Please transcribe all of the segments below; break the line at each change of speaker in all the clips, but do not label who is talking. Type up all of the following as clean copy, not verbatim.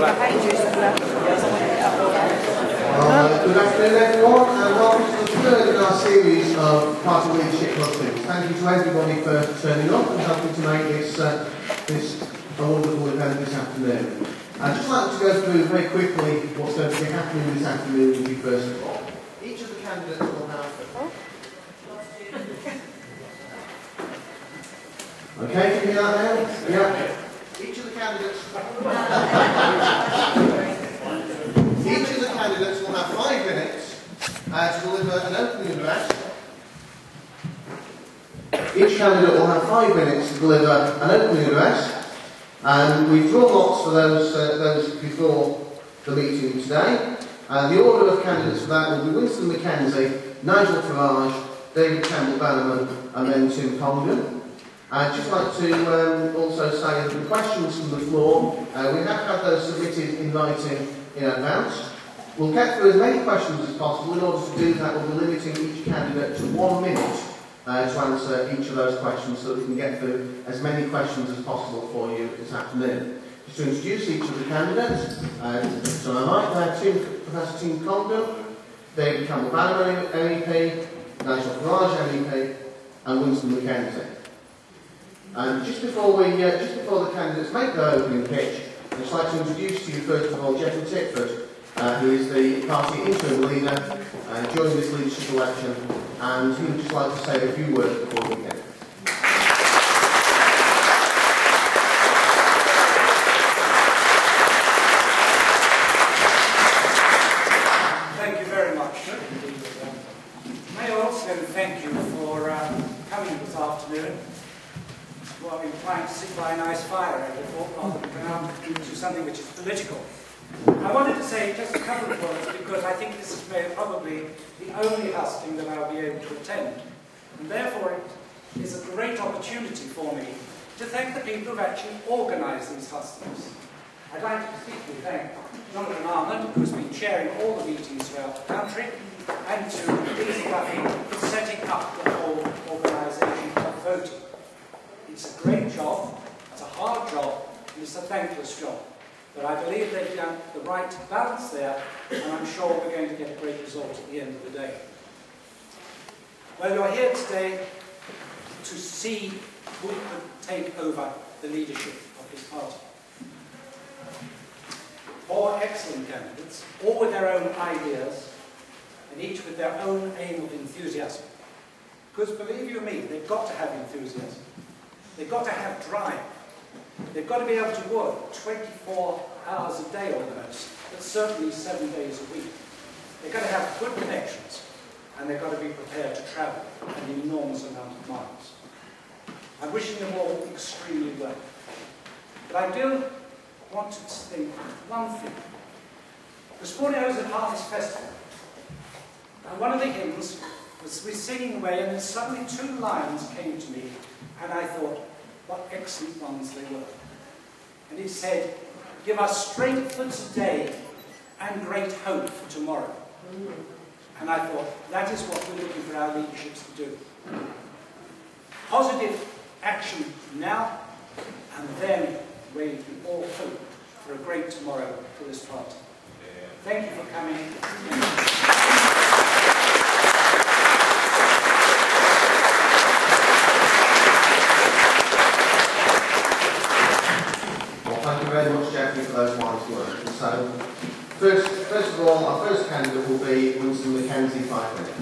Good afternoon everyone, and welcome to the third in our series of Party Leadership Hustings. Thank you to everybody for turning up and helping to make this a wonderful event this afternoon. I'd just like to go through very quickly what's going to be happening this afternoon with you first of all. Each of the candidates will have... Okay, can you hear that now? Yeah. Each of the candidates will have 5 minutes to deliver an opening address. Each candidate will have 5 minutes to deliver an opening address, and we've drawn lots for those before the meeting today. The order of candidates for that will be Winston McKenzie, Nigel Farage, David Campbell-Bannerman, and then Tim Congdon. I'd just like to also say that the questions from the floor, we have had those submitted in writing in advance. We'll get through as many questions as possible. In order to do that, we'll be limiting each candidate to 1 minute to answer each of those questions so that we can get through as many questions as possible for you this afternoon. Just to introduce each of the candidates, so I might Professor Tim Congdon, David Campbell-Bannerman MEP, Nigel Farage MEP, and Winston McKenzie. Just before the candidates make their opening pitch, I'd just like to introduce to you first of all Geoffrey Tickford, who is the party interim leader during this leadership election, and he would just like to say a few words before we begin.
Thank you very much. May I also thank you for coming this afternoon. Well, I've been trying to sit by a nice fire, I thought, rather than go out and do something which is political. I wanted to say just a couple of words because I think this is probably the only husting that I'll be able to attend. And therefore it is a great opportunity for me to thank the people who've actually organised these hustings. I'd like to particularly thank Jonathan Armand, who's been chairing all the meetings throughout the country, and to Lisa Duffy for setting up the whole organisation of voting. It's a great job, it's a hard job, and it's a thankless job. But I believe they've done the right balance there, and I'm sure we're going to get a great result at the end of the day. Well, you're here today to see who could take over the leadership of this party. 4 excellent candidates, all with their own ideas, and each with their own aim of enthusiasm. Because believe you me, they've got to have enthusiasm. They've got to have drive. They've got to be able to work 24 hours a day almost, but certainly 7 days a week. They've got to have good connections, and they've got to be prepared to travel an enormous amount of miles. I'm wishing them all extremely well. But I do want to think one thing. This morning I was at Harvest Festival, and one of the hymns was singing away, and then suddenly 2 lines came to me, and I thought, what excellent ones they were. And it said, give us strength for today and great hope for tomorrow. And I thought, that is what we're looking for our leaderships to do. Positive action now, and then we all hope for a great tomorrow for this party. Thank you for coming.
Thank you very much, Geoffrey, for those wise words. And so, first of all, our first candidate will be Winston McKenzie, 5 minutes.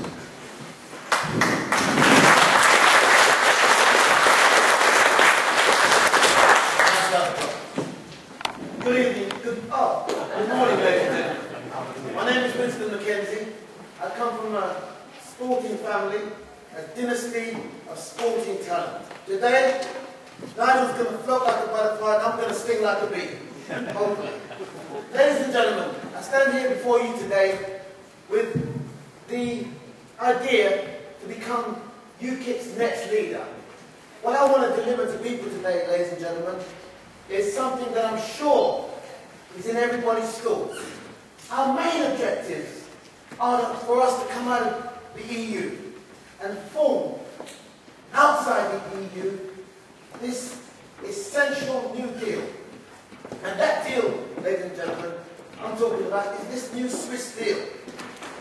Good evening. Good morning, ladies and gentlemen. My name is Winston McKenzie. I come from a sporting family, a dynasty of sporting talent. Today, Nigel's going to float like a butterfly and I'm going to sting like a bee. Hopefully. Ladies and gentlemen, I stand here before you today with the idea to become UKIP's next leader. What I want to deliver to people today, ladies and gentlemen, is something that I'm sure is in everybody's schools. Our main objectives are for us to come out of the EU and form, outside the EU, this essential new deal. And that deal ladies and gentlemen, I'm talking about is this new Swiss deal.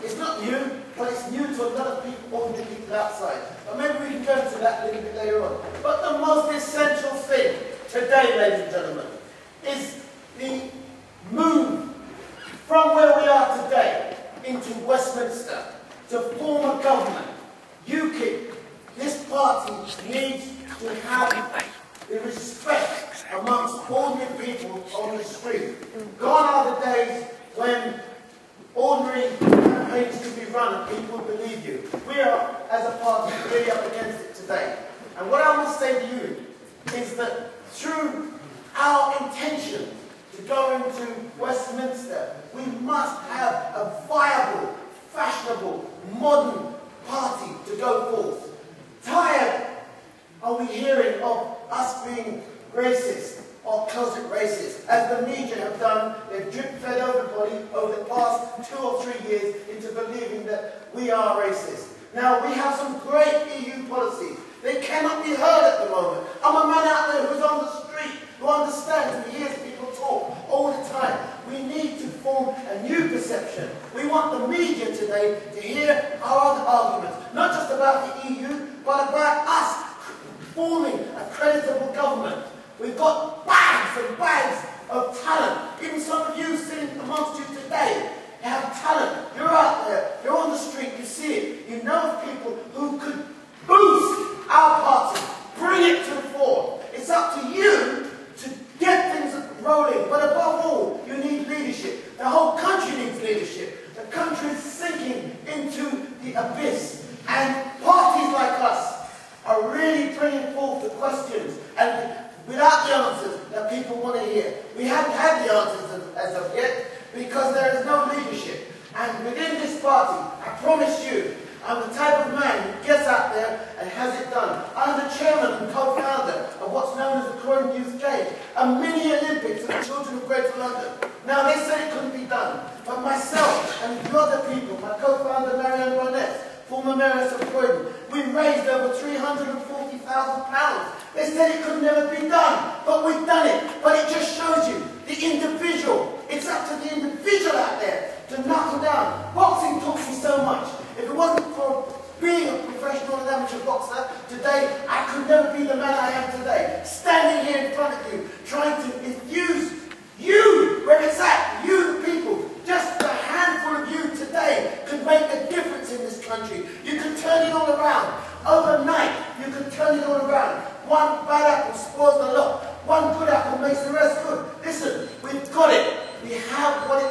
It's not new, but it's new to a lot of people, ordinary people outside. But maybe we can go into that a little bit later on. But the most essential thing today, ladies and gentlemen, is the move from where we are today into Westminster to form a government. UKIP, this party needs to have the respect amongst ordinary people on the street. Gone are the days when ordinary campaigns could be run and people would believe you. We are, as a party, really up against it today. And what I must say to you is that through our intention to go into Westminster, we must have a viable, fashionable, modern party to go forth. Tired are we hearing of us being racist or closet racist, as the media have done. They've drip-fed everybody over the past 2 or 3 years into believing that we are racist. Now, we have some great EU policies. They cannot be heard at the moment. I'm a man out there who's on the street, who understands and hears people talk all the time. We need to form a new perception. We want the media today to hear our other arguments, not just about the EU, but about us forming a creditable government. We've got bags and bags of talent. Even some of you sitting amongst you today, you have talent. You're out there, you're on the street, you see it. You know of people who could boost our party, bring it to the fore. It's up to you to get things rolling. But above all, you need leadership. The whole country needs leadership. The country is sinking into the abyss. And parties like us are really bringing forth the questions and without the answers that people want to hear. We haven't had the answers as of yet because there is no leadership. And within this party, I promise you, I'm the type of man who gets out there and has it done. I'm the chairman and co-founder of what's known as the Croydon Youth Games, a mini Olympics for the children of Greater London. Now, they said it couldn't be done, but myself and a few other people, my co-founder Marianne Barnett, former Mayoress of Croydon, we raised over £340,000. They said it could never be done, but we've done it. But it just shows you the individual. It's up to the individual out there to knuckle down. Boxing taught me so much. If it wasn't for being a professional and amateur boxer, today I could never be the man I am today. Standing here in front of you, trying to infuse you, where it's at, you the people. Just a handful of you today could make a difference in this country. You can turn it all around. Overnight, you can turn it all around. One bad apple spoils the lot. One good apple makes the rest good. Listen, we've got it. We have what it